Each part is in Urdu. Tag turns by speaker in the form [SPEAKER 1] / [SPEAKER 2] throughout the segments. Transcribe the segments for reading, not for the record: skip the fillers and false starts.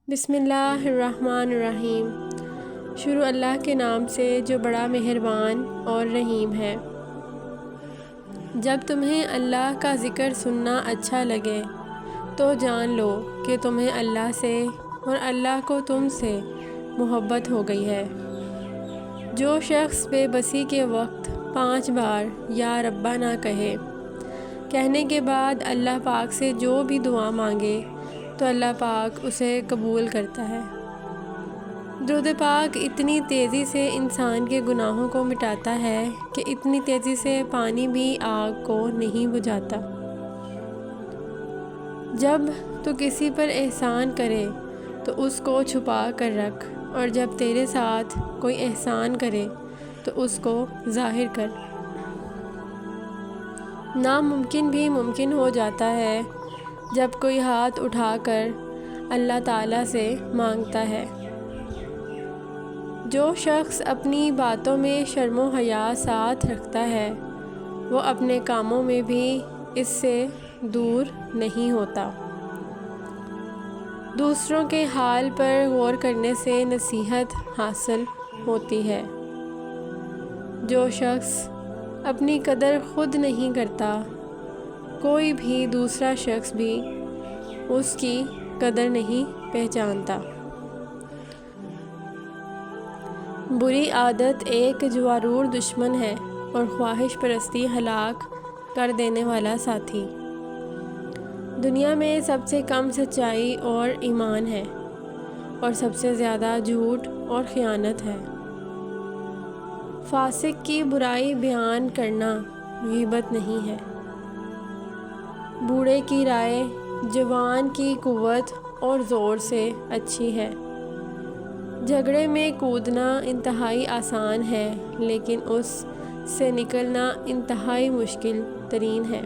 [SPEAKER 1] بسم اللہ الرحمن الرحیم۔ شروع اللہ کے نام سے جو بڑا مہربان اور رحیم ہے۔ جب تمہیں اللہ کا ذکر سننا اچھا لگے تو جان لو کہ تمہیں اللہ سے اور اللہ کو تم سے محبت ہو گئی ہے۔ جو شخص بے بسی کے وقت 5 بار یا ربا نہ کہنے کے بعد اللہ پاک سے جو بھی دعا مانگے تو اللہ پاک اسے قبول کرتا ہے۔ درود پاک اتنی تیزی سے انسان کے گناہوں کو مٹاتا ہے کہ اتنی تیزی سے پانی بھی آگ کو نہیں بجھاتا۔ جب تو کسی پر احسان کرے تو اس کو چھپا کر رکھ، اور جب تیرے ساتھ کوئی احسان کرے تو اس کو ظاہر کر۔ ناممکن بھی ممکن ہو جاتا ہے جب کوئی ہاتھ اٹھا کر اللہ تعالیٰ سے مانگتا ہے۔ جو شخص اپنی باتوں میں شرم و حیا ساتھ رکھتا ہے وہ اپنے کاموں میں بھی اس سے دور نہیں ہوتا۔ دوسروں کے حال پر غور کرنے سے نصیحت حاصل ہوتی ہے۔ جو شخص اپنی قدر خود نہیں کرتا کوئی بھی دوسرا شخص بھی اس کی قدر نہیں پہچانتا۔ بری عادت ایک جوارور دشمن ہے اور خواہش پرستی ہلاک کر دینے والا ساتھی۔ دنیا میں سب سے کم سچائی اور ایمان ہے، اور سب سے زیادہ جھوٹ اور خیانت ہے۔ فاسق کی برائی بیان کرنا غیبت نہیں ہے۔ بوڑھے کی رائے جوان کی قوت اور زور سے اچھی ہے۔ جھگڑے میں کودنا انتہائی آسان ہے، لیکن اس سے نکلنا انتہائی مشکل ترین ہے۔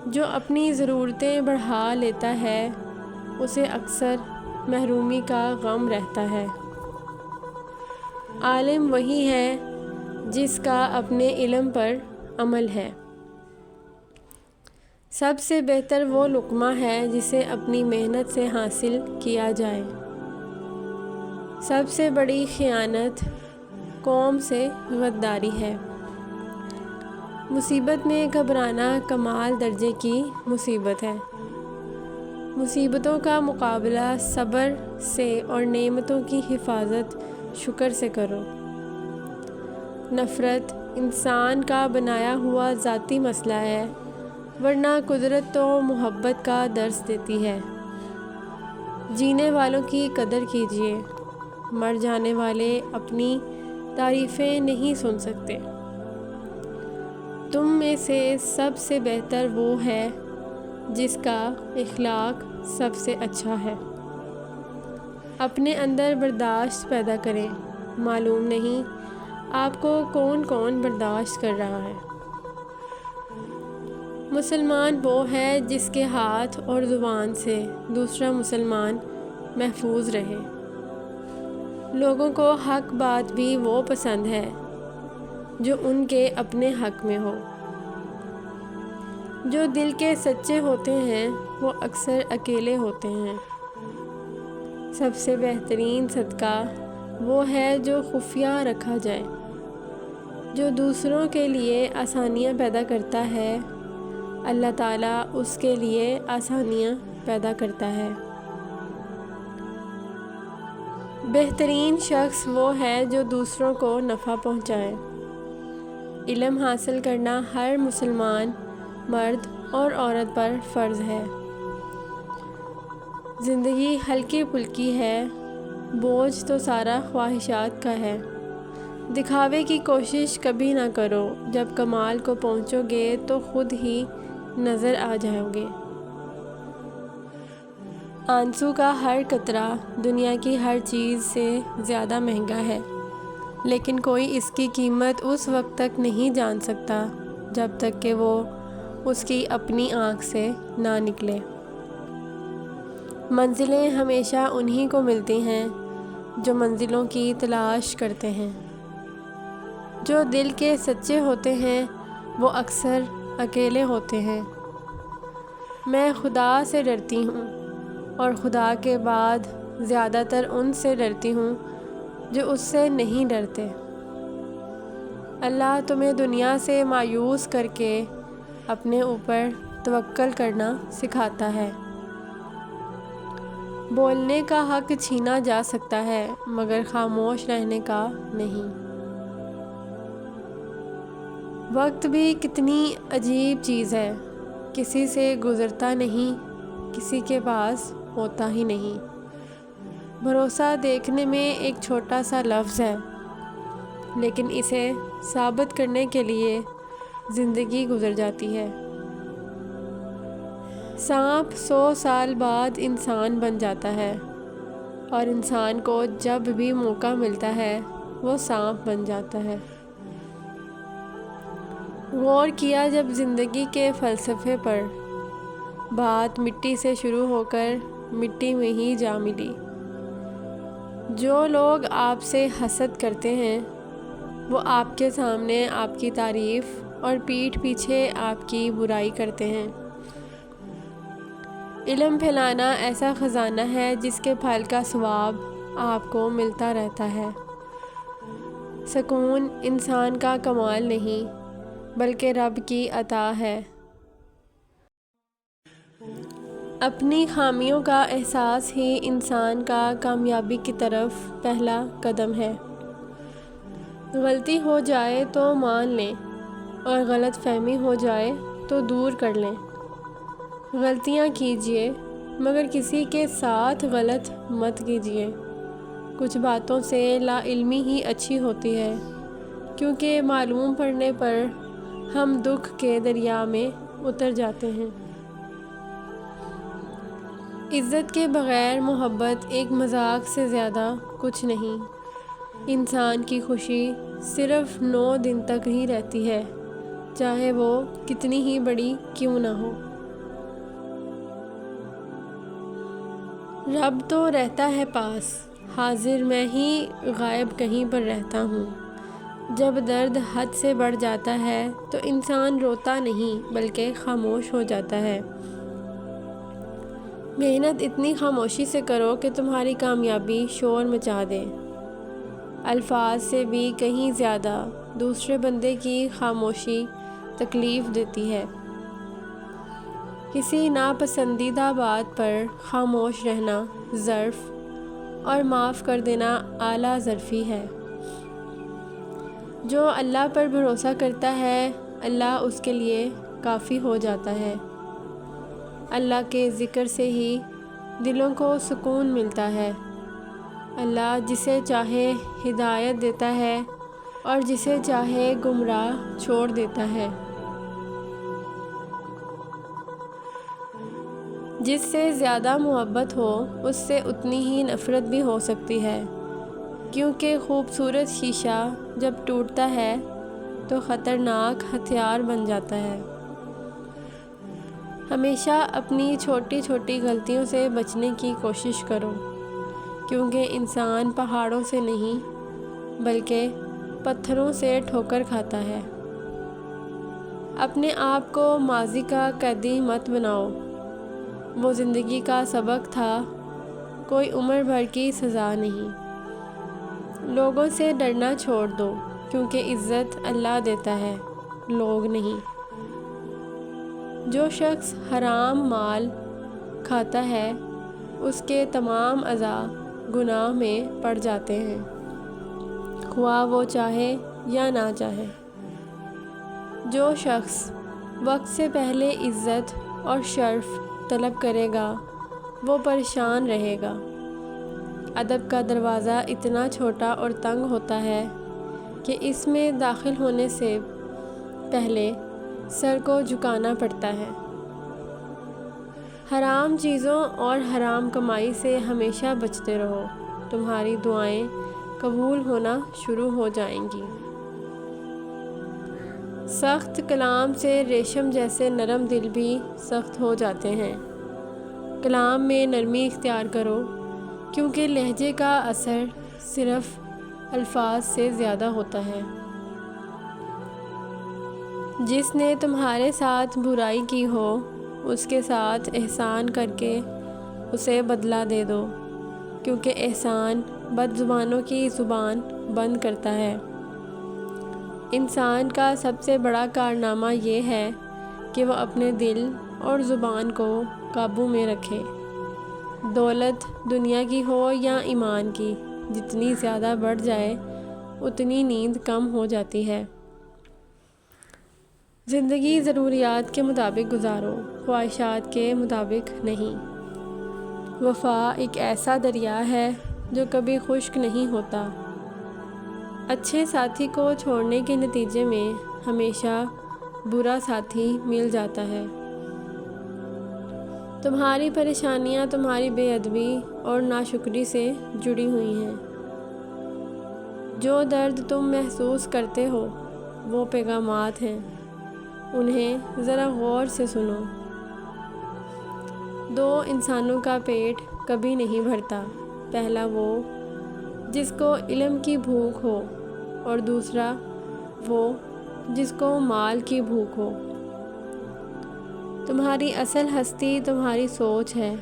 [SPEAKER 1] جو اپنی ضرورتیں بڑھا لیتا ہے اسے اکثر محرومی کا غم رہتا ہے۔ عالم وہی ہے جس کا اپنے علم پر عمل ہے۔ سب سے بہتر وہ لقمہ ہے جسے اپنی محنت سے حاصل کیا جائے۔ سب سے بڑی خیانت قوم سے غداری ہے۔ مصیبت میں گھبرانا کمال درجے کی مصیبت ہے۔ مصیبتوں کا مقابلہ صبر سے اور نعمتوں کی حفاظت شکر سے کرو۔ نفرت انسان کا بنایا ہوا ذاتی مسئلہ ہے، ورنہ قدرت تو محبت کا درس دیتی ہے۔ جینے والوں کی قدر کیجیے، مر جانے والے اپنی تعریفیں نہیں سن سکتے۔ تم میں سے سب سے بہتر وہ ہے جس کا اخلاق سب سے اچھا ہے۔ اپنے اندر برداشت پیدا کریں، معلوم نہیں آپ کو کون کون برداشت کر رہا ہے۔ مسلمان وہ ہے جس کے ہاتھ اور زبان سے دوسرا مسلمان محفوظ رہے۔ لوگوں کو حق بات بھی وہ پسند ہے جو ان کے اپنے حق میں ہو۔ جو دل کے سچے ہوتے ہیں وہ اکثر اکیلے ہوتے ہیں۔ سب سے بہترین صدقہ وہ ہے جو خفیہ رکھا جائے۔ جو دوسروں کے لیے آسانیاں پیدا کرتا ہے اللہ تعالیٰ اس کے لیے آسانیاں پیدا کرتا ہے۔ بہترین شخص وہ ہے جو دوسروں کو نفع پہنچائے۔ علم حاصل کرنا ہر مسلمان مرد اور عورت پر فرض ہے۔ زندگی ہلکی پھلکی ہے، بوجھ تو سارا خواہشات کا ہے۔ دکھاوے کی کوشش کبھی نہ کرو، جب کمال کو پہنچو گے تو خود ہی نظر آ جاؤ گے۔ آنسو کا ہر قطرہ دنیا کی ہر چیز سے زیادہ مہنگا ہے، لیکن کوئی اس کی قیمت اس وقت تک نہیں جان سکتا جب تک کہ وہ اس کی اپنی آنکھ سے نہ نکلے۔ منزلیں ہمیشہ انہی کو ملتی ہیں جو منزلوں کی تلاش کرتے ہیں۔ جو دل کے سچے ہوتے ہیں وہ اکثر اکیلے ہوتے ہیں۔ میں خدا سے ڈرتی ہوں، اور خدا کے بعد زیادہ تر ان سے ڈرتی ہوں جو اس سے نہیں ڈرتے۔ اللہ تمہیں دنیا سے مایوس کر کے اپنے اوپر توکل کرنا سکھاتا ہے۔ بولنے کا حق چھینا جا سکتا ہے مگر خاموش رہنے کا نہیں۔ وقت بھی کتنی عجیب چیز ہے، کسی سے گزرتا نہیں، کسی کے پاس ہوتا ہی نہیں۔ بھروسہ دیکھنے میں ایک چھوٹا سا لفظ ہے، لیکن اسے ثابت کرنے کے لیے زندگی گزر جاتی ہے۔ سانپ 100 سال بعد انسان بن جاتا ہے، اور انسان کو جب بھی موقع ملتا ہے وہ سانپ بن جاتا ہے۔ غور کیا جب زندگی کے فلسفے پر، بات مٹی سے شروع ہو کر مٹی میں ہی جا ملی۔ جو لوگ آپ سے حسد کرتے ہیں وہ آپ کے سامنے آپ کی تعریف اور پیٹھ پیچھے آپ کی برائی کرتے ہیں۔ علم پھیلانا ایسا خزانہ ہے جس کے پھل کا ثواب آپ کو ملتا رہتا ہے۔ سکون انسان کا کمال نہیں بلکہ رب کی عطا ہے۔ اپنی خامیوں کا احساس ہی انسان کا کامیابی کی طرف پہلا قدم ہے۔ غلطی ہو جائے تو مان لیں، اور غلط فہمی ہو جائے تو دور کر لیں۔ غلطیاں کیجیے مگر کسی کے ساتھ غلط مت کیجیے۔ کچھ باتوں سے لا علمی ہی اچھی ہوتی ہے، کیونکہ معلوم پڑنے پر ہم دکھ کے دریا میں اتر جاتے ہیں۔ عزت کے بغیر محبت ایک مذاق سے زیادہ کچھ نہیں۔ انسان کی خوشی صرف 9 دن تک ہی رہتی ہے، چاہے وہ کتنی ہی بڑی کیوں نہ ہو۔ رب تو رہتا ہے پاس، حاضر میں ہی غائب کہیں پر رہتا ہوں۔ جب درد حد سے بڑھ جاتا ہے تو انسان روتا نہیں بلکہ خاموش ہو جاتا ہے۔ محنت اتنی خاموشی سے کرو کہ تمہاری کامیابی شور مچا دے۔ الفاظ سے بھی کہیں زیادہ دوسرے بندے کی خاموشی تکلیف دیتی ہے۔ کسی ناپسندیدہ بات پر خاموش رہنا ظرف اور معاف کر دینا اعلیٰ ظرفی ہے۔ جو اللہ پر بھروسہ کرتا ہے اللہ اس کے لیے کافی ہو جاتا ہے۔ اللہ کے ذکر سے ہی دلوں کو سکون ملتا ہے۔ اللہ جسے چاہے ہدایت دیتا ہے اور جسے چاہے گمراہ چھوڑ دیتا ہے۔ جس سے زیادہ محبت ہو اس سے اتنی ہی نفرت بھی ہو سکتی ہے، کیونکہ خوبصورت شیشہ جب ٹوٹتا ہے تو خطرناک ہتھیار بن جاتا ہے۔ ہمیشہ اپنی چھوٹی چھوٹی غلطیوں سے بچنے کی کوشش کرو، کیونکہ انسان پہاڑوں سے نہیں بلکہ پتھروں سے ٹھوکر کھاتا ہے۔ اپنے آپ کو ماضی کا قیدی مت بناؤ، وہ زندگی کا سبق تھا، کوئی عمر بھر کی سزا نہیں۔ لوگوں سے ڈرنا چھوڑ دو، کیونکہ عزت اللہ دیتا ہے، لوگ نہیں۔ جو شخص حرام مال کھاتا ہے اس کے تمام اعضاء گناہ میں پڑ جاتے ہیں، خواہ وہ چاہے یا نہ چاہے۔ جو شخص وقت سے پہلے عزت اور شرف طلب کرے گا وہ پریشان رہے گا۔ ادب کا دروازہ اتنا چھوٹا اور تنگ ہوتا ہے کہ اس میں داخل ہونے سے پہلے سر کو جھکانا پڑتا ہے۔ حرام چیزوں اور حرام کمائی سے ہمیشہ بچتے رہو، تمہاری دعائیں قبول ہونا شروع ہو جائیں گی۔ سخت کلام سے ریشم جیسے نرم دل بھی سخت ہو جاتے ہیں۔ کلام میں نرمی اختیار کرو، کیونکہ لہجے کا اثر صرف الفاظ سے زیادہ ہوتا ہے۔ جس نے تمہارے ساتھ برائی کی ہو اس کے ساتھ احسان کر کے اسے بدلہ دے دو، کیونکہ احسان بد زبانوں کی زبان بند کرتا ہے۔ انسان کا سب سے بڑا کارنامہ یہ ہے کہ وہ اپنے دل اور زبان کو قابو میں رکھے۔ دولت دنیا کی ہو یا ایمان کی، جتنی زیادہ بڑھ جائے اتنی نیند کم ہو جاتی ہے۔ زندگی ضروریات کے مطابق گزارو، خواہشات کے مطابق نہیں۔ وفا ایک ایسا دریا ہے جو کبھی خشک نہیں ہوتا۔ اچھے ساتھی کو چھوڑنے کے نتیجے میں ہمیشہ برا ساتھی مل جاتا ہے۔ تمہاری پریشانیاں تمہاری بے ادبی اور ناشکری سے جڑی ہوئی ہیں۔ جو درد تم محسوس کرتے ہو وہ پیغامات ہیں، انہیں ذرا غور سے سنو۔ دو انسانوں کا پیٹ کبھی نہیں بھرتا، پہلا وہ جس کو علم کی بھوک ہو اور دوسرا وہ جس کو مال کی بھوک ہو۔ تمہاری اصل ہستی تمہاری سوچ ہے،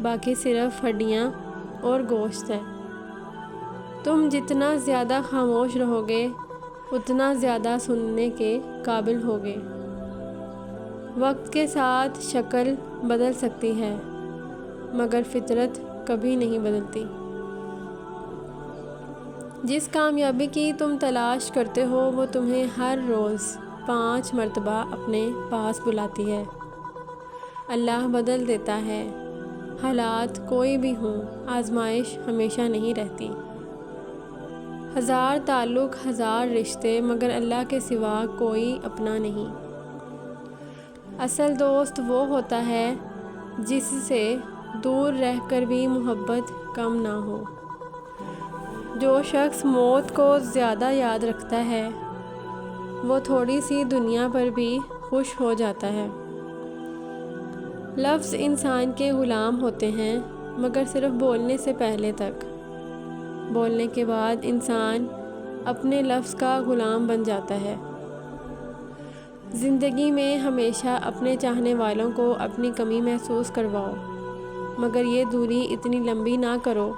[SPEAKER 1] باقی صرف ہڈیاں اور گوشت ہے۔ تم جتنا زیادہ خاموش رہو گے اتنا زیادہ سننے کے قابل ہوگے۔ وقت کے ساتھ شکل بدل سکتی ہے مگر فطرت کبھی نہیں بدلتی۔ جس کامیابی کی تم تلاش کرتے ہو وہ تمہیں ہر روز 5 مرتبہ اپنے پاس بلاتی ہے۔ اللہ بدل دیتا ہے، حالات کوئی بھی ہوں، آزمائش ہمیشہ نہیں رہتی۔ 1000 تعلق 1000 رشتے مگر اللہ کے سوا کوئی اپنا نہیں۔ اصل دوست وہ ہوتا ہے جس سے دور رہ کر بھی محبت کم نہ ہو۔ جو شخص موت کو زیادہ یاد رکھتا ہے وہ تھوڑی سی دنیا پر بھی خوش ہو جاتا ہے۔ لفظ انسان کے غلام ہوتے ہیں مگر صرف بولنے سے پہلے تک۔ بولنے کے بعد انسان اپنے لفظ کا غلام بن جاتا ہے۔ زندگی میں ہمیشہ اپنے چاہنے والوں کو اپنی کمی محسوس کرواؤ، مگر یہ دوری اتنی لمبی نہ کرو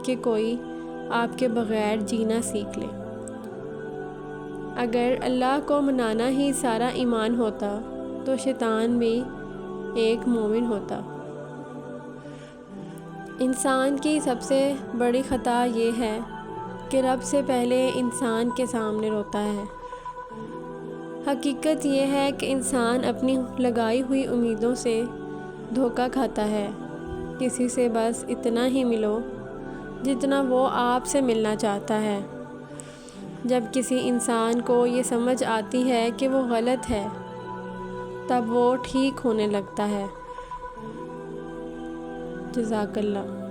[SPEAKER 1] کہ کوئی آپ کے بغیر جینا سیکھ لے۔ اگر اللہ کو منانا ہی سارا ایمان ہوتا تو شیطان بھی ایک مومن ہوتا۔ انسان کی سب سے بڑی خطا یہ ہے کہ رب سے پہلے انسان کے سامنے روتا ہے۔ حقیقت یہ ہے کہ انسان اپنی لگائی ہوئی امیدوں سے دھوکہ کھاتا ہے۔ کسی سے بس اتنا ہی ملو جتنا وہ آپ سے ملنا چاہتا ہے۔ جب کسی انسان کو یہ سمجھ آتی ہے کہ وہ غلط ہے تب وہ ٹھیک ہونے لگتا ہے۔ جزاک اللہ۔